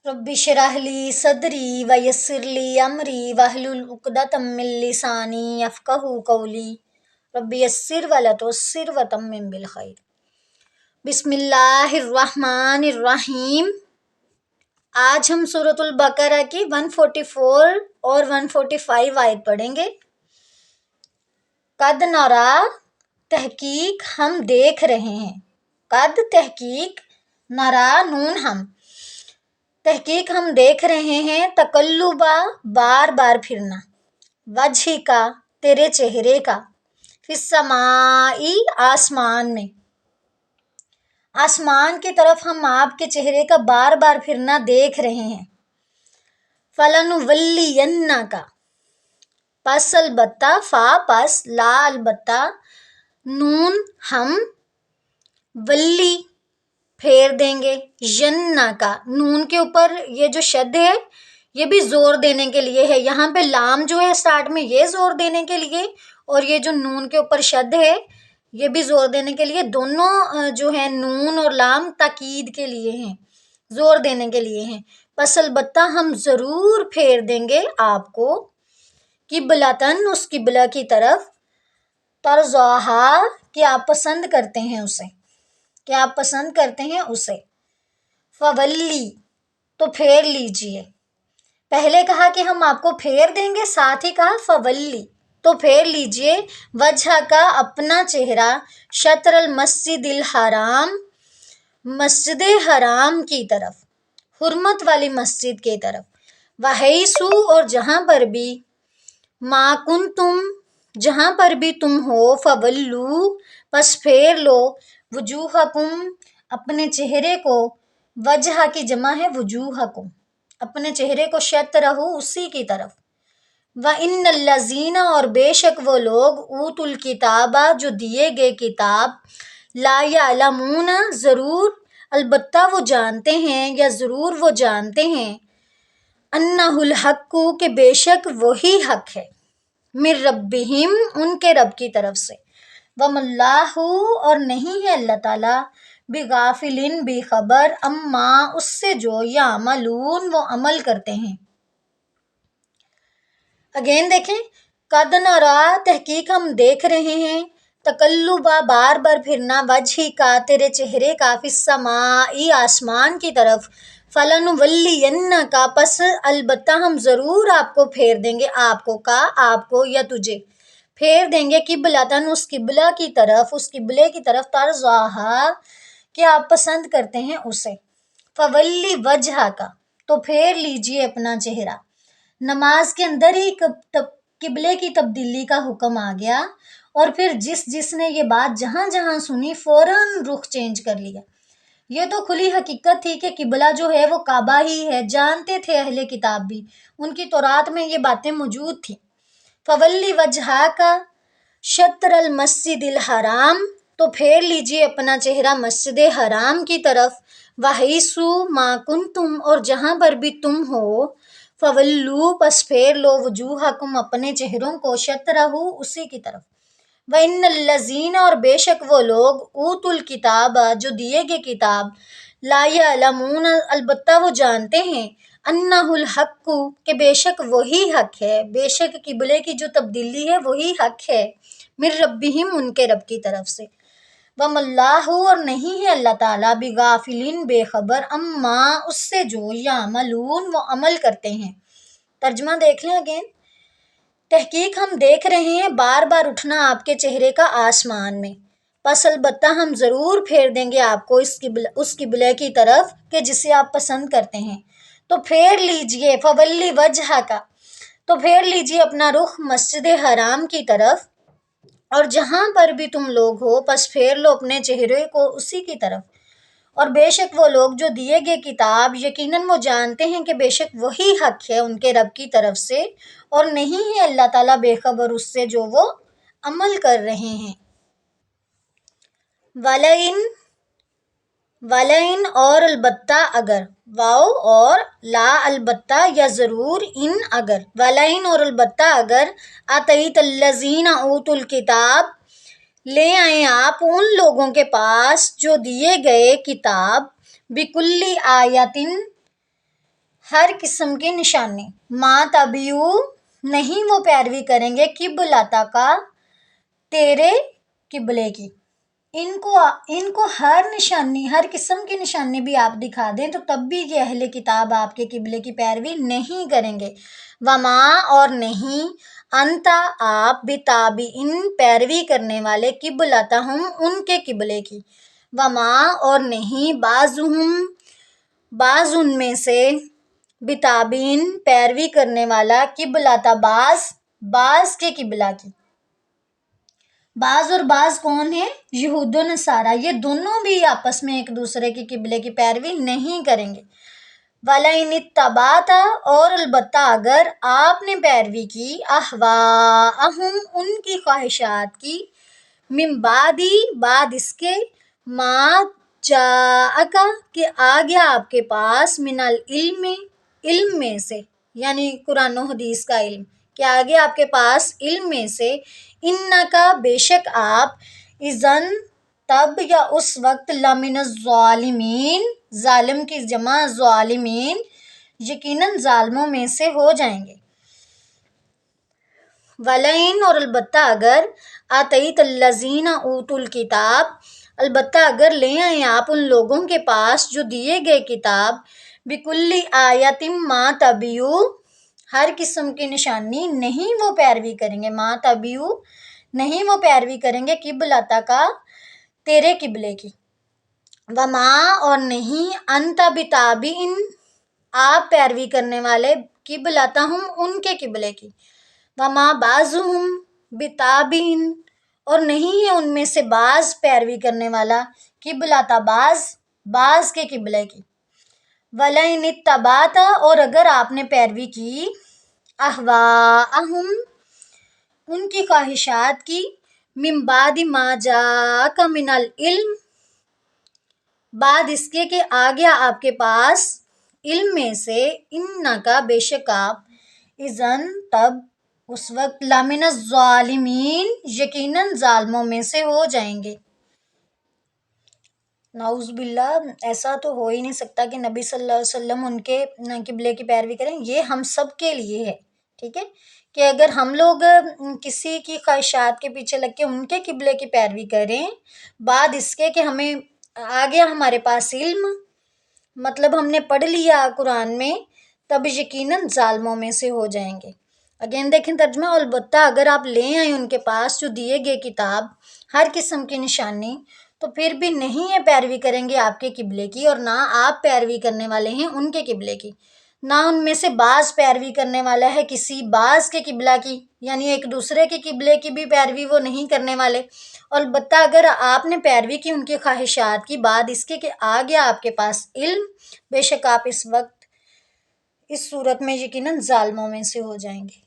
Rabbi इश्रह ली सदरी वयस्सिर ली अमरी वहलुल उक़दतम मिन लिसानी यफ़क़हू क़ौली rabbi यस्सिर वला तुअस्सिर वतम्मिम बिल खैर। बिस्मिल्लाहिर्रहमानिर्रहीम। आज हम सूरतुल बकरा की 144 और 145 आयत पढ़ेंगे। कद नरा, तहकीक हम देख रहे हैं। कद तहकीक, नरा नून हम, तहकीक हम देख रहे हैं। तकल्लुबा बार बार फिरना, वजही का तेरे चेहरे का, फिस्समाई आसमान में, आसमान की तरफ हम आपके चेहरे का बार बार फिरना देख रहे हैं। फलनुवल्लियन्ना का, पस अलबत्ता, फा पस, ला अलबत्ता, नून हम, वल्ली फेर देंगे, यन्ना का, नून के ऊपर ये जो शब्द है ये भी जोर देने के लिए है। यहाँ पे लाम जो है स्टार्ट में ये जोर देने के लिए, और ये जो नून के ऊपर शब्द है ये भी जोर देने के लिए। दोनों जो है नून और लाम ताकीद के लिए हैं, जोर देने के लिए हैं। बस अलबत्ता हम ज़रूर फेर देंगे आपको, किबलतन उस किबला की तरफ, तरज़ाहा कि आप पसंद करते हैं उसे, कि आप पसंद करते हैं उसे। फवल्ली तो फेर लीजिए, पहले कहा कि हम आपको फेर देंगे, साथ ही कहा फवल्ली तो फेर लीजिए, वजह का अपना चेहरा, शत्रल मस्जिदिल हराम मस्जिद हराम की तरफ, हुर्मत वाली मस्जिद की तरफ, वहैसु और जहाँ पर भी, मा कुंतुम जहाँ पर भी तुम हो, फवल्लू बस फेर लो, वजूहकुम अपने चेहरे को, वजह की जमा है वजूहकुम, अपने चेहरे को, शत्रहु उसी की तरफ। व इन्नल्लज़ीना और बेशक वो लोग, ऊतुल किताबा जो दिए गए किताब, ला यअलमूना ज़रूर अलबत्ता वो जानते हैं, या ज़रूर वो जानते हैं, अन्नहुल हक्कु के बेशक वही हक है, मिर रब्बिहिम उनके रब की तरफ से, वमल्लाहु और नहीं है अल्लाह ताला, बिगाफिलिन बेखबर, अम्मा उससे जो, यामलून वो अमल करते हैं। अगेन देखें, कद नरा तहकीक हम देख रहे हैं, तकल्लुबा बार बार फिरना, वजही का तेरे चेहरे का, फिस्समाई आसमान की तरफ, फलनुवल्लियन्ना का पस अलबत्ता हम ज़रूर आपको फेर देंगे, आपको का आपको या तुझे फेर देंगे, किबलतन उस किबला की तरफ, उस किबले की तरफ, तरज़ाहा कि आप पसंद करते हैं उसे। फवल्ली वजह का तो फेर लीजिए अपना चेहरा। नमाज के अंदर ही किबले की तब्दीली का हुक्म आ गया, और फिर जिसने ये बात जहाँ जहाँ सुनी फौरन रुख चेंज कर लिया। ये तो खुली हकीकत थी कि किबला जो है वो काबा ही है, जानते थे अहले किताब भी, उनकी तौरात में ये बातें मौजूद थी। फवल्ली वजहा का शत्रल मस्जिदिल हराम तो फेर लीजिए अपना चेहरा मस्जिद हराम की तरफ, वहैसु मा कुंतुम और जहाँ पर भी तुम हो, फवल्लू बस फेर लो, वजूहकुम अपने चेहरों को, शत्रहु उसी की तरफ। व इन्नल्लज़ीना और बेशक वो लोग, ऊतुल किताब जो दिए गए किताब, ला यअलमून अलबत्ता वो जानते हैं, अन्नहुल हक्कु के बेशक वही हक है, बेशक किबले की जो तब्दीली है वही हक है, मिर रब्बिहिम उनके रब की तरफ से। वमल्लाहु और नहीं है अल्लाह ताला, बिगाफिलिन बेखबर, अम्मा उससे जो, यामलून वो अमल करते हैं। तर्जमा देख लें अगेन। तहकीक हम देख रहे हैं बार बार उठना आपके चेहरे का आसमान में, बस अलबत्ता हम ज़रूर फेर देंगे आपको उस किबले की तरफ कि जिसे आप पसंद करते हैं, तो फेर लीजिए। फवल्ली वजह का तो फेर लीजिए अपना रुख मस्जिद हराम की तरफ, और जहाँ पर भी तुम लोग हो बस फेर लो अपने चेहरे को उसी की तरफ। और बेशक वो लोग जो दिए गए किताब, यकीनन वो जानते हैं कि बेशक वही हक है उनके रब की तरफ से, और नहीं है अल्लाह ताला बेखबर उससे जो वो अमल कर रहे हैं। वलइन वलइन और अलबत्ता अगर, वाओ और ला अलबत्ता या ज़रूर, इन अगर, वलइन और अलबत्ता अगर, अतईतल्लज़ीना ऊतुल किताब ले आए आप उन लोगों के पास जो दिए गए किताब, बिकुल्ली आयतिन ہر قسم کی نشانی، ما تبیو نہیں وہ پیروی کریں گے، قبلتا کا تیرے قبلے کی. ان کو ہر نشانی، ہر قسم کی نشانی بھی آپ دکھا دیں تو تب بھی یہ اہل کتاب آپ کے قبلے کی پیروی نہیں کریں گے. وما اور نہیں، انتا آپ، بتابعین پیروی کرنے والے، قبلتہم ان کے قبلے کی. وما اور نہیں، بعض ان میں سے، بتابعین پیروی کرنے والا، قبلتا بعض کے قبلہ کی. بعض اور بعض کون ہیں؟ یہود و نصارہ، یہ دونوں بھی آپس میں ایک دوسرے کی قبلے کی پیروی نہیں کریں گے. وَلَئِنِ اتَّبَعْتَ اور البتہ اگر آپ نے پیروی کی، اہواءہم ان کی خواہشات کی، من بعد اس کے، ما جاءک کہ آ گیا آپ کے پاس، من العلم علم میں سے، یعنی قرآن و حدیث کا علم، کہ آ گیا آپ کے پاس علم میں سے، انکا بے شک آپ، اذن تب یا اس وقت، لمن الظالمین ظالم کی جمع ظالمین، یقیناً ظالموں میں سے ہو جائیں گے. وَلَئِن اور البتہ اگر، آتَیْتَ الَّذِینَ أُوتُوا الْکِتاب البتہ اگر لے آئیں آپ ان لوگوں کے پاس جو دیے گئے کتاب، بِکُلِّ آیَةٍ مَا تَبِعُوا ہر قسم کی نشانی نہیں وہ پیروی کریں گے، ما تبیو نہیں وہ پیروی کریں گے، قبلتک کا تیرے قبلے کی. وما اور نہیں، انت بتابعین آپ پیروی کرنے والے، قبلتہم ان کے قبلے کی. وما بعضہم بتابعین اور نہیں ہے ان میں سے بعض پیروی کرنے والا، قبلتا بعض کے قبلے کی. وَلَئِنِ اتَّبَعْتَ اور اگر آپ نے پیروی کی، اہواءہم ان کی خواہشات کی، من بعد ما جاءک من العلم بعد اس کے کہ آ گیا آپ کے پاس علم میں سے، انکا بے شک آپ، اذن تب اس وقت، لمن الظالمین یقیناً ظالموں میں سے ہو جائیں گے. نعوذ باللہ، ایسا تو ہو ہی نہیں سکتا کہ نبی صلی اللہ علیہ وسلم ان کے قبلے کی پیروی کریں. یہ ہم سب کے لیے ہے، ٹھیک ہے، کہ اگر ہم لوگ کسی کی خواہشات کے پیچھے لگ کے ان کے قبلے کی پیروی کریں، بعد اس کے کہ ہمیں آ گیا ہمارے پاس علم، مطلب ہم نے پڑھ لیا قرآن میں، تب یقیناً ظالموں میں سے ہو جائیں گے. اگین دیکھیں ترجمہ، البتہ اگر آپ لے آئیں ان کے پاس جو دیے گئے کتاب، ہر قسم کی نشانی، تو پھر بھی نہیں یہ پیروی کریں گے آپ کے قبلے کی، اور نہ آپ پیروی کرنے والے ہیں ان کے قبلے کی، نہ ان میں سے بعض پیروی کرنے والا ہے کسی بعض کے قبلہ کی، یعنی ایک دوسرے کے قبلے کی بھی پیروی وہ نہیں کرنے والے. البتہ اگر آپ نے پیروی کی ان کی خواہشات کی، بعد اس کے کہ آ گیا آپ کے پاس علم، بے شک آپ اس وقت اس صورت میں یقیناً ظالموں میں سے ہو جائیں گے.